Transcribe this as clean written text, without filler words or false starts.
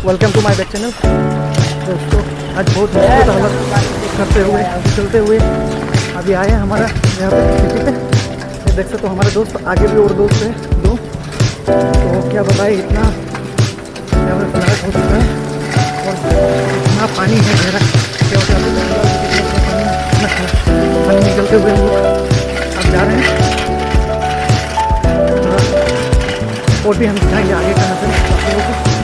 Welcome to my back channel. दोस्तों आज बहुत मुश्किल हालत करते हुए चलते हुए अभी आए हैं हमारा यहाँ पे सिटी पे। ये देख सकते हो हमारे दोस्त आगे भी और दोस्त हैं दो। तो क्या बताए इतना यहाँ पे फ्लैट हो चुका है और इतना पानी है गहरा क्या होता है पानी निकलते हुए हम लोग अब जा रहे हैं और भी हम दिखाएंगे आगे कहाँ से आप लोगों को।